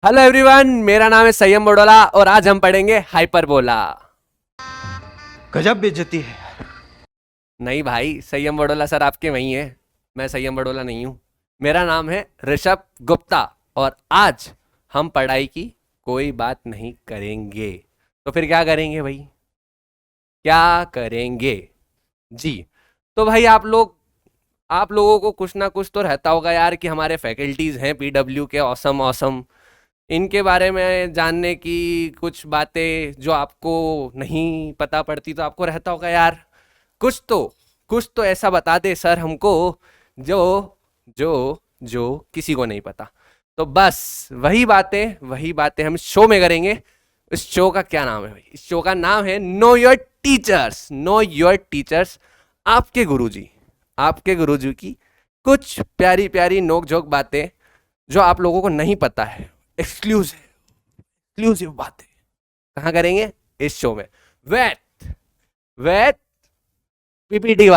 Hello everyone, मेरा नाम है सयम बडोला और आज हम पढ़ेंगे हाइपरबोला। गजब बेइज्जती है। नहीं भाई, सयम बडोला सर आपके वही हैं। मैं सयम बडोला नहीं हूँ। मेरा नाम है ऋषभ गुप्ता और आज हम पढ़ाई की कोई बात नहीं करेंगे। तो फिर क्या करेंगे भाई? क्या करेंगे जी? तो भाई आप लोगों को कुछ ना कुछ तो रहता होगा यार कि हमारे फैकल्टीज हैं पीडब्ल्यू के ऑसम ऑसम, इनके बारे में जानने की कुछ बातें जो आपको नहीं पता पड़ती, तो आपको रहता होगा यार कुछ तो ऐसा बता दे सर हमको जो जो जो किसी को नहीं पता। तो बस वही बातें हम शो में करेंगे। इस शो का क्या नाम है भाई? इस शो का नाम है no your teachers. No your teachers. आपके गुरुजी की कुछ प्यारी प्यारी नोक झोंक बातें जो आप लोगों को नहीं पता है, एक्सक्लूसिव बातें कहाँ करेंगे? इस शो में। वेट पीपीटी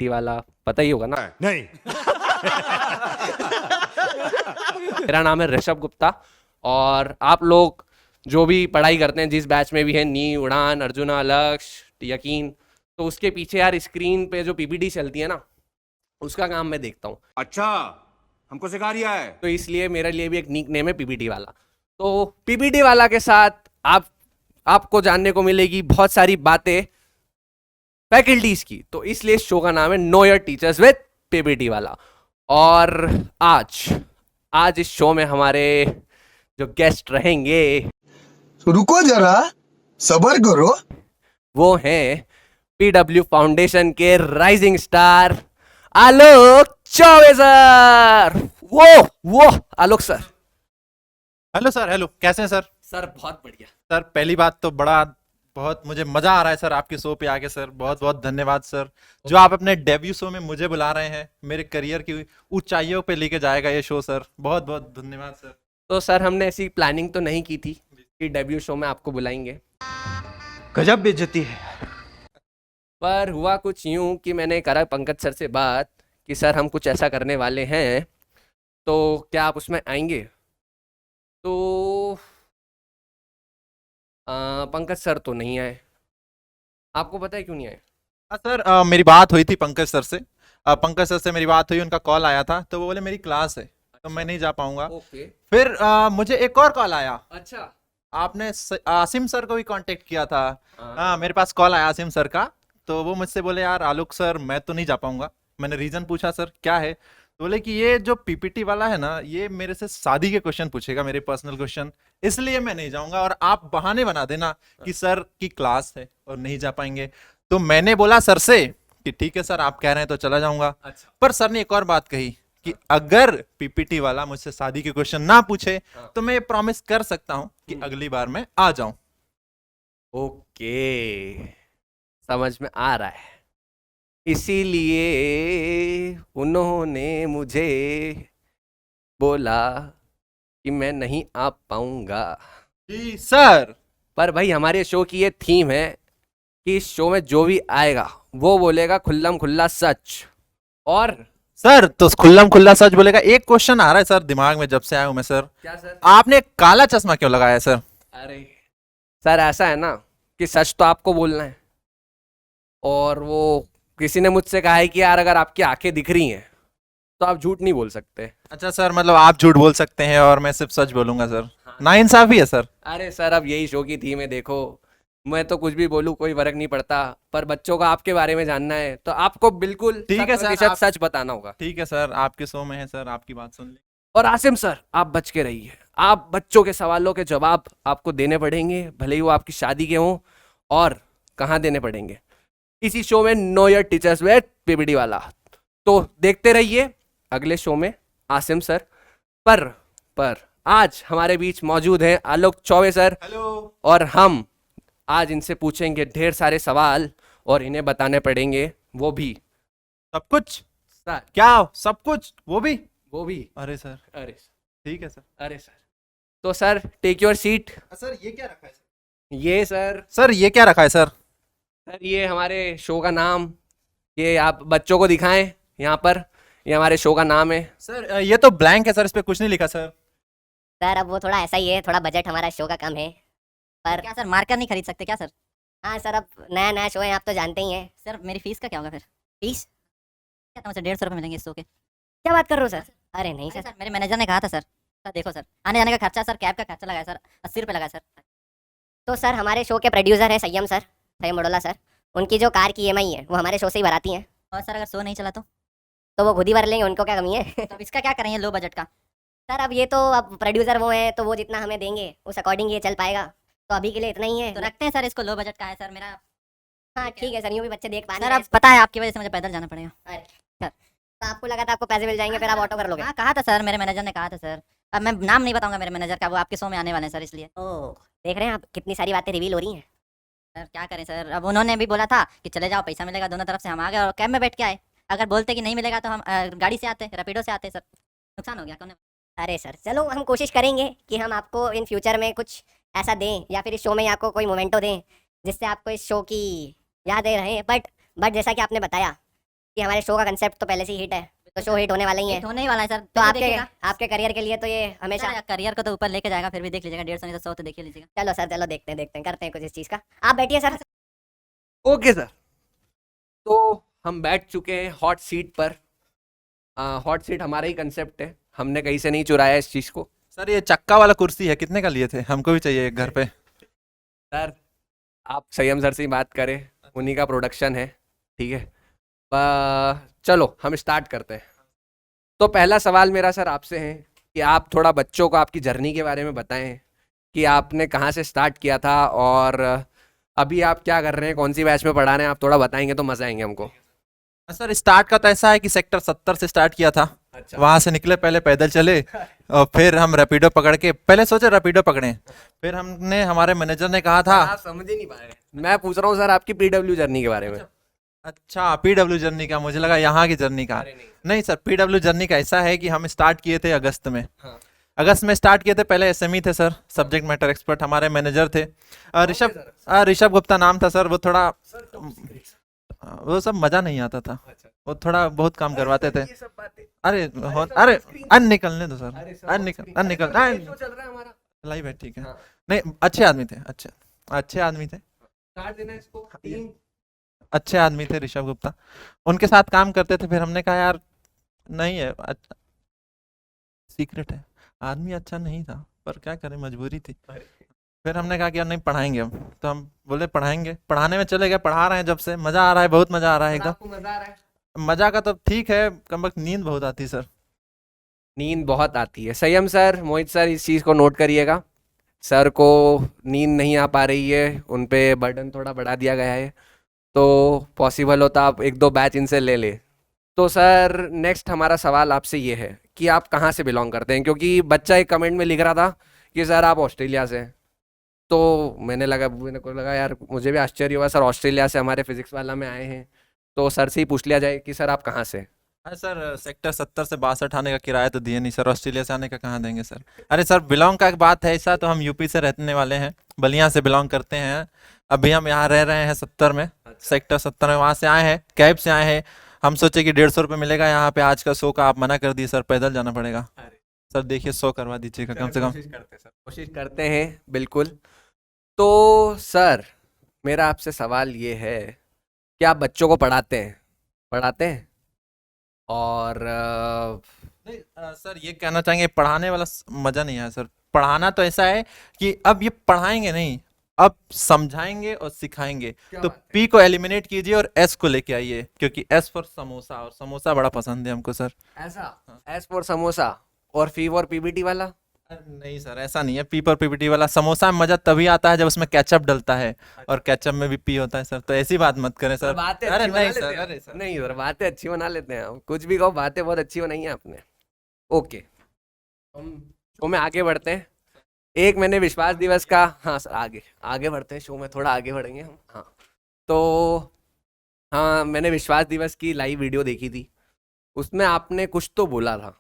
वाला पता ही होगा ना? नहीं। मेरा नाम है ऋषभ गुप्ता और आप लोग जो भी पढ़ाई करते हैं, जिस बैच में भी है, नी, उड़ान, अर्जुना, लक्ष्य, यकीन, तो उसके पीछे यार स्क्रीन पे जो पीपीटी चलती है ना, उसका काम मैं देखता हूँ। अच्छा, हमको सिखा रिया है। तो इसलिए मेरे लिए भी एक निक नेम है पीपीटी वाला। तो पीपीटी वाला के साथ आपको जानने को मिलेगी बहुत सारी बातें फैकल्टीज की। तो इसलिए शो का नाम है no your teachers with PPT वाला। और आज इस शो में हमारे जो गेस्ट रहेंगे रुको जरा, सबर करो। वो हैं पीडब्ल्यू फाउंडेशन के राइजिंग स्टार आलोक चौबे सर। वो आलोक सर। Hello sir. हेलो, कैसे हैं सर? सर बहुत बढ़िया। सर पहली बात तो बहुत मुझे मजा आ रहा है सर आपके शो पे आके। सर बहुत बहुत धन्यवाद सर, जो आप अपने डेब्यू शो में मुझे बुला रहे हैं। मेरे करियर की ऊंचाइयों पे लेके जाएगा ये शो सर। बहुत बहुत धन्यवाद सर। तो सर हमने ऐसी प्लानिंग तो नहीं की थी कि डेब्यू शो में आपको बुलाएंगे, गजब बेइज्जती है। पर हुआ कुछ यूं कि मैंने करा पंकज सर से बात कि सर हम कुछ ऐसा करने वाले हैं, तो क्या आप उसमें आएंगे? तो पंकज सर तो नहीं आए। आपको पता है क्यों नहीं आए? हाँ सर, मेरी बात हुई थी पंकज सर से। पंकज सर से मेरी बात हुई, उनका कॉल आया था तो वो बोले मेरी क्लास है तो मैं नहीं जा पाऊंगा। ओके। फिर मुझे एक और कॉल आया। अच्छा। आपने आसिम सर को भी कांटेक्ट किया था। हाँ। मेरे पास कॉल आया आसिम सर का, तो वो मुझसे बोले यार आलोक सर मैं तो नहीं जा पाऊंगा। मैंने रीजन पूछा सर क्या है, तो बोले कि ये जो पीपीटी वाला है ना, ये मेरे से शादी के क्वेश्चन पूछेगा, मेरे पर्सनल क्वेश्चन, इसलिए मैं नहीं जाऊंगा और आप बहाने बना देना कि सर की क्लास है और नहीं जा पाएंगे। तो मैंने बोला सर से कि ठीक है सर, आप कह रहे हैं तो चला जाऊंगा। अच्छा। पर सर ने एक और बात कही कि अगर पीपीटी वाला मुझसे शादी के क्वेश्चन ना पूछे तो मैं ये प्रॉमिस कर सकता हूं कि अगली बार मैं आ जाऊं। ओके, समझ में आ रहा है। इसीलिए उन्होंने मुझे बोला कि मैं नहीं आ पाऊंगा। जी सर। पर भाई हमारे शो की ये थीम है कि इस शो में जो भी आएगा वो बोलेगा खुल्लम खुल्ला सच। और सर तो खुल्लम खुल्ला सच बोलेगा। एक क्वेश्चन आ रहा है सर दिमाग में जब से आया हूं मैं सर। क्या सर? आपने काला चश्मा क्यों लगाया है सर? अरे सर, ऐसा है ना कि सच तो आपको बोलना है, और वो किसी ने मुझसे कहा है कि यार अगर आपकी आंखें दिख रही हैं तो आप झूठ नहीं बोल सकते। अच्छा सर, मतलब आप झूठ बोल सकते हैं और मैं सिर्फ सच बोलूंगा सर। नाइंसाफी है सर। अरे सर, अब यही शो की थीम है। देखो, मैं तो कुछ भी बोलूं कोई फर्क नहीं पड़ता, पर बच्चों का आपके बारे में जानना है तो आपको बिल्कुल ठीक है सर, 100% सच बताना होगा। ठीक है सर, आपके शो में है सर, आपकी बात सुन ले। और आसिम सर, आप बच के रहिए। आप बच्चों के सवालों के जवाब आपको देने पड़ेंगे, भले ही वो आपकी शादी के हों। और कहाँ देने पड़ेंगे? इसी शो में no your teachers with PPT वाला। तो देखते रहिए अगले शो में आसिम सर। पर आज हमारे बीच मौजूद हैं आलोक चौबे सर। हेलो। और हम आज इनसे पूछेंगे ढेर सारे सवाल और इन्हें बताने पड़ेंगे वो भी सब कुछ? सर। क्या सब कुछ? वो भी? वो भी। अरे सर, अरे ठीक है सर। अरे सर, तो sir take your seat. Sir ये क्या रखा है सर? ये सर सर ये क्या रखा है सर? सर ये हमारे शो का नाम, ये आप बच्चों को दिखाएं यहाँ पर ये हमारे शो का नाम है। सर ये तो ब्लैंक है सर, इस पे कुछ नहीं लिखा सर। सर अब वो थोड़ा ऐसा ही है, थोड़ा बजट हमारा शो का कम है। पर क्या सर मार्कर नहीं खरीद सकते क्या सर? हाँ सर, अब नया नया शो है, आप तो जानते ही हैं। सर मेरी फीस का क्या होगा फिर? फीस? क्या था मुझे 150 रुपये मिलेंगे इस शो के? क्या बात कर रहे हो सर? अरे नहीं अरे सर। सर मेरे मैनेजर ने कहा था सर देखो सर, आने जाने का खर्चा सर, कैब का खर्चा लगाया सर, 80 रुपये लगा सर। तो सर हमारे शो के प्रोड्यूसर है संयम सर, संयम बड़ोला सर। उनकी जो कार की EMI है वो हमारे शो से ही भराती हैं। और सर अगर शो नहीं चला तो वो खुद ही भर लेंगे, उनको क्या कमी है। तो अब इसका क्या करेंगे लो बजट का? सर अब ये तो अब प्रोड्यूसर वो है, तो वो जितना हमें देंगे उस अकॉर्डिंग ये चल पाएगा। तो अभी के लिए इतना ही है। तो रखते हैं सर इसको, लो बजट का है सर मेरा। हाँ ठीक है सर, यूँ भी बच्चे देख पा सर रहे अब पता है आपकी वजह से मुझे पैदल जाना पड़ेगा। तो आपको लगा था आपको पैसे मिल जाएंगे, फिर आप ऑटो कर लोगे। हाँ कहा था सर, मेरे मैनेजर ने कहा था सर। अब मैं नाम नहीं बताऊंगा मेरे मैनेजर का, वो आपके शो में आने वाले हैं सर, इसलिए। ओह, देख रहे हैं आप कितनी सारी बातें रिवील हो रही हैं। सर क्या करें सर, अब उन्होंने भी बोला था कि चले जाओ पैसा मिलेगा दोनों तरफ से, हम आ गए और कैब में बैठ के आए। अगर बोलते कि नहीं मिलेगा तो हम गाड़ी से आते, रैपिडो से आते सर, नुकसान हो गया कौन? अरे सर चलो, हम कोशिश करेंगे कि हम आपको इन फ्यूचर में कुछ ऐसा दें, या फिर इस शो में आपको कोई मोमेंटो दें जिससे आपको इस शो की यादें रहें। बट जैसा कि आपने बताया कि हमारे शो का कंसेप्ट तो पहले से ही हिट है, तो शो हिट होने वाला ही है। होने ही वाला है सर, तो आपके करियर के लिए तो ये हमेशा। करियर को तो ऊपर लेके जाएगा, फिर भी देख लीजिएगा 150 नहीं तो 100 तो देख ही लीजिएगा। चलो सर, चलो देखते हैं करते हैं कुछ इस चीज़ का। आप बैठिए सर। ओके सर, तो हम बैठ चुके हैं हॉट सीट पर। हॉट सीट हमारा ही कंसेप्ट है, हमने कहीं से नहीं चुराया इस चीज़ को। सर ये चक्का वाला कुर्सी है, कितने का लिए थे? हमको भी चाहिए एक घर पे। सर आप संयम सर से ही बात करें, उन्हीं का प्रोडक्शन है, ठीक है। चलो हम स्टार्ट करते हैं। तो पहला सवाल मेरा सर आपसे है कि आप थोड़ा बच्चों को आपकी जर्नी के बारे में बताएं कि आपने कहाँ से स्टार्ट किया था और अभी आप क्या कर रहे हैं, कौन सी बैच में पढ़ा रहे हैं। आप थोड़ा बताएंगे तो मज़ा आएंगे हमको। सर स्टार्ट का तो ऐसा है कि सेक्टर 70 से स्टार्ट किया था। अच्छा। वहां से निकले, पहले पैदल चले और फिर हम रैपिडो पकड़ के, पहले सोचे रैपिडो पकड़े, फिर हमने, हमारे मैनेजर ने कहा था। आप समझ ही नहीं पा रहे, मैं पूछ रहा हूँ सर आपकी PW जर्नी के बारे में। अच्छा PW जर्नी का, मुझे लगा यहाँ की जर्नी का। नहीं सर, PW जर्नी का ऐसा है कि हम स्टार्ट किए थे अगस्त में। हाँ। अगस्त में स्टार्ट किए थे। पहले SME थे सर, सब्जेक्ट मैटर एक्सपर्ट। हमारे मैनेजर थे ऋषभ गुप्ता नाम था सर। वो थोड़ा, वो सब मजा नहीं आता था। वो थोड़ा बहुत काम करवाते थे। अरे निकलने दो सर, निकल लाइव है, ठीक है। नहीं, अच्छे आदमी थे, अच्छे आदमी थे, अच्छे आदमी थे ऋषभ गुप्ता। उनके साथ काम करते थे। फिर हमने कहा यार नहीं है, सीक्रेट है, आदमी अच्छा नहीं था, पर क्या करें, मजबूरी थी। फिर हमने कहा कि यार नहीं पढ़ाएंगे हम। तो हम बोले पढ़ाएंगे, पढ़ाने में चले गए। पढ़ा रहे हैं जब से, मजा आ रहा है, बहुत मजा आ रहा है एकदम। मजा का तो ठीक है, कम वक्त नींद बहुत आती है सर। नींद बहुत आती है। संयम सर, मोहित सर, इस चीज़ को नोट करिएगा। सर को नींद नहीं आ पा रही है, उन पे बर्डन थोड़ा बढ़ा दिया गया है, तो पॉसिबल होता आप 1-2 बैच इनसे ले ले। तो सर नेक्स्ट हमारा सवाल आपसे ये है कि आप कहाँ से बिलोंग करते हैं, क्योंकि बच्चा एक कमेंट में लिख रहा था कि सर आप ऑस्ट्रेलिया से हैं। तो मेरे को लगा यार, मुझे भी आश्चर्य हुआ, सर ऑस्ट्रेलिया से हमारे फिजिक्स वाला में आए हैं, तो सर से ही पूछ लिया जाए कि सर आप कहाँ से। अरे सर सेक्टर 70 से 62 आने का किराया तो दिए नहीं सर, ऑस्ट्रेलिया से आने का कहाँ देंगे सर। अरे सर बिलोंग का एक बात है ऐसा, तो हम यूपी से रहने वाले हैं, बलिया से बिलोंग करते हैं। अभी हम यहाँ रह रहे हैं 70 में, सेक्टर 70 में। वहाँ से आए हैं, कैब से आए हैं। हम सोचे कि 150 रुपये मिलेगा यहाँ पे आज का शो का, आप मना कर दिए सर, पैदल जाना पड़ेगा। सर देखिए 100 करवा दीजिएगा कम से कम। कोशिश करते हैं बिल्कुल। तो सर मेरा आपसे सवाल ये है कि आप बच्चों को पढ़ाते हैं और नहीं सर, ये कहना चाहेंगे पढ़ाने वाला मजा नहीं है सर। पढ़ाना तो ऐसा है कि अब ये पढ़ाएंगे नहीं, अब समझाएंगे और सिखाएंगे। तो P को एलिमिनेट कीजिए और S को लेके आइए, क्योंकि S फॉर समोसा, और समोसा बड़ा पसंद है हमको सर। ऐसा S फॉर समोसा और P फॉर PPT वाला? नहीं सर ऐसा नहीं है। P पर PPT वाला। समोसा में मजा तभी आता है जब उसमें केचप डलता है, और केचप में भी P होता है सर। तो ऐसी बात मत करें सर। अरे नहीं सर, अरे सर नहीं सर, बातें अच्छी बना लेते हैं हम, कुछ भी कहो, बातें बहुत अच्छी बनाई हैं आपने। ओके, हम शो में आगे बढ़ते हैं। एक मैंने विश्वास दिवस का, हाँ सर आगे बढ़ते हैं, शो में थोड़ा आगे बढ़ेंगे हम। हाँ तो हाँ, मैंने विश्वास दिवस की लाइव वीडियो देखी थी, उसमें आपने कुछ तो बोला था।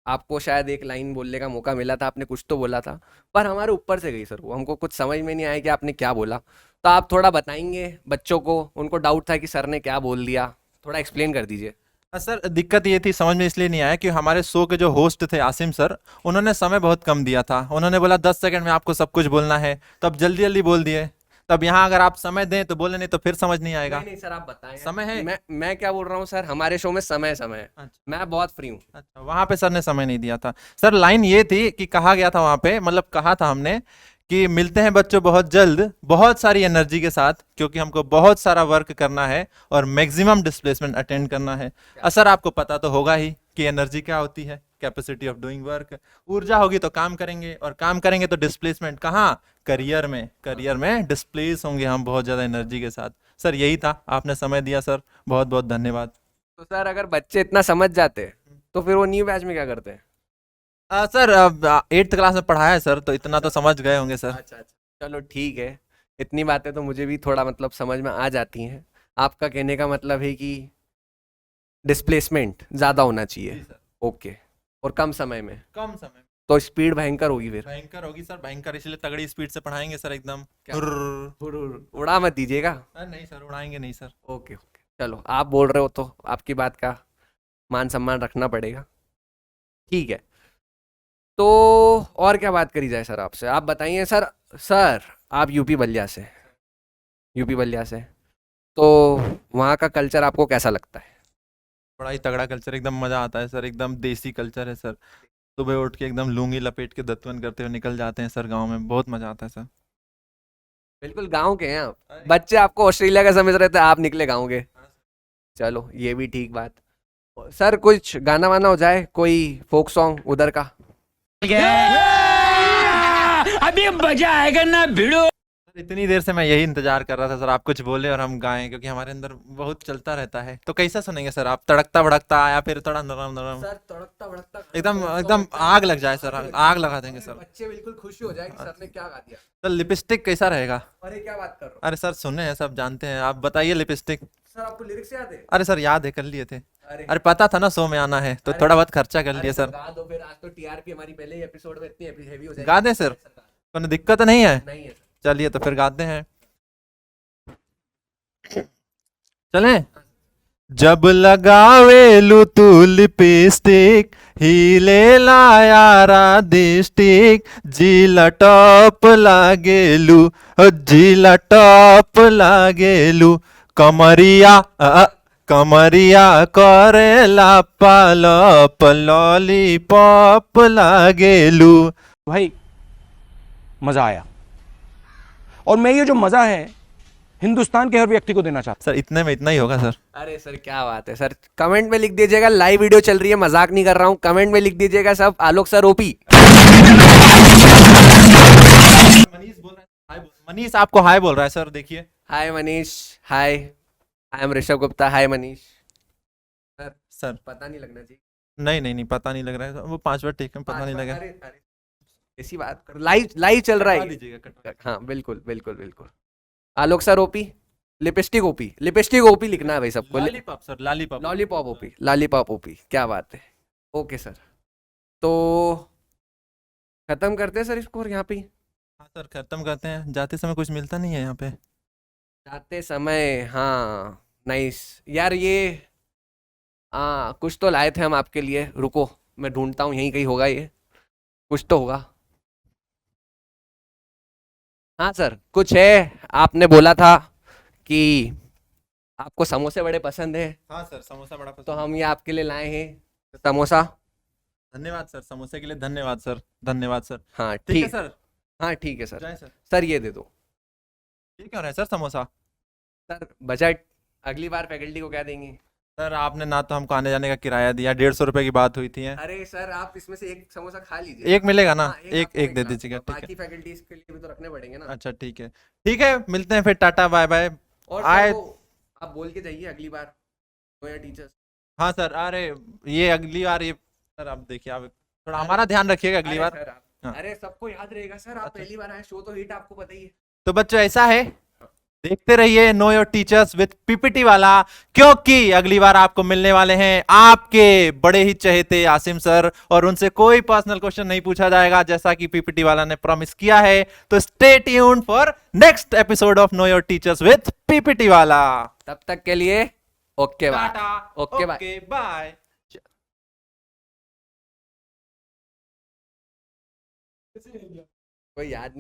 आपको शायद एक लाइन बोलने का मौका मिला था, आपने कुछ तो बोला था, पर हमारे ऊपर से गई सर वो, हमको कुछ समझ में नहीं आया कि आपने क्या बोला। तो आप थोड़ा बताएंगे बच्चों को, उनको डाउट था कि सर ने क्या बोल दिया, थोड़ा एक्सप्लेन कर दीजिए। सर दिक्कत ये थी, समझ में इसलिए नहीं आया कि हमारे शो के जो होस्ट थे आसिम सर, उन्होंने समय बहुत कम दिया था। उन्होंने बोला 10 सेकंड में आपको सब कुछ बोलना है, तब जल्दी जल्दी बोल दिए। तब यहाँ अगर आप समय दें तो बोले, नहीं तो फिर समझ नहीं आएगा। नहीं नहीं सर, आप बताएं। समय है। मैं क्या बोल रहा हूँ सर, हमारे शो में समय है। अच्छा। मैं बहुत फ्री हूँ। अच्छा, वहां पे सर ने समय नहीं दिया था। सर लाइन ये थी कि कहा गया था वहां पे, मतलब कहा था हमने कि मिलते हैं बच्चों बहुत जल्द, बहुत सारी एनर्जी के साथ, क्योंकि हमको बहुत सारा वर्क करना है और मैक्सिमम डिस्प्लेसमेंट अटेंड करना है। सर आपको पता तो होगा ही कि एनर्जी क्या होती है, कैपेसिटी ऑफ डूइंग वर्क। ऊर्जा होगी तो काम करेंगे, और काम करेंगे तो डिस्प्लेसमेंट कहाँ, करियर में। करियर में डिस्प्लेस होंगे हम बहुत ज्यादा एनर्जी के साथ। सर यही था, आपने समय दिया सर, बहुत बहुत धन्यवाद। तो सर अगर बच्चे इतना समझ जाते तो फिर वो न्यू बैच में क्या करते हैं? सर 8th क्लास में पढ़ाया है सर, तो इतना तो समझ गए होंगे सर। अच्छा अच्छा, चलो ठीक है। इतनी बातें तो मुझे भी थोड़ा मतलब समझ में आ जाती हैं। आपका कहने का मतलब है कि डिस्प्लेसमेंट ज़्यादा होना चाहिए। जी सर। ओके, और कम समय में, कम समय तो स्पीड भयंकर होगी फिर। भयंकर होगी सर, भयंकर, इसलिए तगड़ी स्पीड से पढ़ाएंगे सर एकदम। क्या? हुर्र। उड़ा मत दीजिएगा। नहीं सर, उड़ाएंगे नहीं सर। ओके ओके, चलो आप बोल रहे हो तो आपकी बात का मान सम्मान रखना पड़ेगा। ठीक है, तो और क्या बात करी जाए सर आपसे? आप बताइए सर। सर आप यूपी बलिया से, तो वहाँ का कल्चर आपको कैसा लगता है? बड़ा ही तगड़ा कल्चर, एकदम मजा आता है सर, एकदम देसी कल्चर है सर। सुबह उठ के एकदम लुंगी लपेट के दतवन करते हुए निकल जाते हैं सर गांव में, बहुत मजा आता है सर। बिल्कुल गांव के हैं आप। बच्चे आपको ऑस्ट्रेलिया का समझ रहे थे, आप निकले गांव के। चलो ये भी ठीक बात। सर कुछ गाना वाना हो जाए, कोई फोक सॉन्ग उधर का। अभी मजा आएगा ना भिड़ो। सर इतनी देर से मैं यही इंतजार कर रहा था सर, आप कुछ बोले और हम गाएं, क्योंकि हमारे अंदर बहुत चलता रहता है। तो कैसा सुनेंगे सर आप? तड़कता भड़कता या फिर थोड़ा नरम नरम? सर तड़कता भड़कता एकदम एकदम आग लग जाए सर, आग लगा देंगे सर। बच्चे बिल्कुल खुशी हो जाए कि सर ने क्या गा दिया। सर लिपस्टिक कैसा रहेगा? अरे क्या बात कर रहे हो अरे सर सुने हैं, सब जानते हैं, आप बताइए लिपस्टिक। सर, आपको लिरिक्स याद है? अरे सर याद है, कर लिए थे। अरे अरे पता था ना शो में आना है, तो थोड़ा बहुत खर्चा कर लिए सर। गा दो फिर, आज तो टीआरपी हमारी पहले ही एपिसोड में इतनी हेवी हो जाएगी। गा दें सर? कोई दिक्कत नहीं है? नहीं है सर। चलिए तो फिर गाते हैं, चलें। जब लगावेलू तू लिपस्टिक, हिले यारा डिस्टिक, जिला टॉप लागेलू, जिला टॉप लागेलू, कमरिया कमरिया करेला पालप, लॉलीपॉप लागेलू। भाई मजा आया, और मैं ये जो मजा है हिंदुस्तान के हर व्यक्ति को देना चाहता सर इतने में इतना ही होगा सर। अरे सर क्या बात है सर, कमेंट में लिख दीजिएगा, लाइव वीडियो चल रही है, मजाक नहीं कर रहा हूँ। कमेंट में लिख दीजिएगा सब, आलोक सर ओपी। मनीष बोल रहा है, हाय मनीष आपको हाय बोल रहा है सर, देखिए। Hi Manish, hi, I am Rishabh Gupta. Hi Manish. Sir पता नहीं लगना चाहिए। नहीं नहीं नहीं, पता नहीं लग रहा है, वो 5 बार टेक में पता नहीं लगा। अरे अरे ऐसी बात कर, लाइव चल रहा कटवा है। दीजिएगा, कटवा। हाँ बिल्कुल बिल्कुल बिल्कुल। आलोक सर ओपी, लिपस्टिक ओपी लिखना है भाई सबको। Lollipop sir, lollipop. Lollipop OP, क्या बात है। ओके सर, तो खत्म करते हैं सर इसको, और यहाँ पे ही। हाँ सर खत्म करते हैं, जाते समय कुछ मिलता नहीं है यहाँ पे। जाते समय, हाँ नाइस यार, ये हाँ कुछ तो लाए थे हम आपके लिए। रुको मैं ढूंढता हूँ, यहीं कहीं होगा, ये कुछ तो होगा। हाँ सर कुछ है, आपने बोला था कि आपको समोसे बड़े पसंद है, हाँ सर समोसा बड़ा पसंद तो है। हम ये आपके लिए लाए हैं समोसा। धन्यवाद सर, समोसे के लिए धन्यवाद सर, धन्यवाद सर। हाँ ठीक है ठीक, सर, हाँ ठीक है सर। जाए सर। सर ये दे दो। ये क्यों है सर समोसा? सर बजट अगली बार फैकल्टी को क्या देंगे? सर आपने ना तो हमको आने जाने का किराया दिया, 150 रुपए की बात हुई थी। अरे सर आप इसमें से एक समोसा खा लीजिए। एक मिलेगा ना? हाँ, एक आपको एक दे खा- दीजिएगा, ठीक है। बाकी फैकल्टीज के लिए भी तो रखने पड़ेंगे ना। अच्छा ठीक है, ठीक है, मिलते हैं फिर, टाटा बाय बाय। और आए- सर वो आप बोल के जाइए अगली बार, नया टीचर्स। हाँ सर, अरे ये अगली बार, ये सर आप देखिए, आप थोड़ा हमारा ध्यान रखिएगा अगली बार। सर हाँ। अरे सबको याद रहेगा सर, आप अच्छा। पहली बार आए, शो तो हिट आपको पता ही है। तो बच्चों ऐसा है, देखते रहिए no your teachers with PPT वाला, क्योंकि अगली बार आपको मिलने वाले हैं आपके बड़े ही चहेते आसिम सर, और उनसे कोई पर्सनल क्वेश्चन नहीं पूछा जाएगा, जैसा कि पीपीटी वाला ने प्रॉमिस किया है। तो stay tuned for next episode of know your teachers with PPT वाला। तब तक के लिए ओके बाय। टाटा। Okay bye. Okay bye. कोई याद नहीं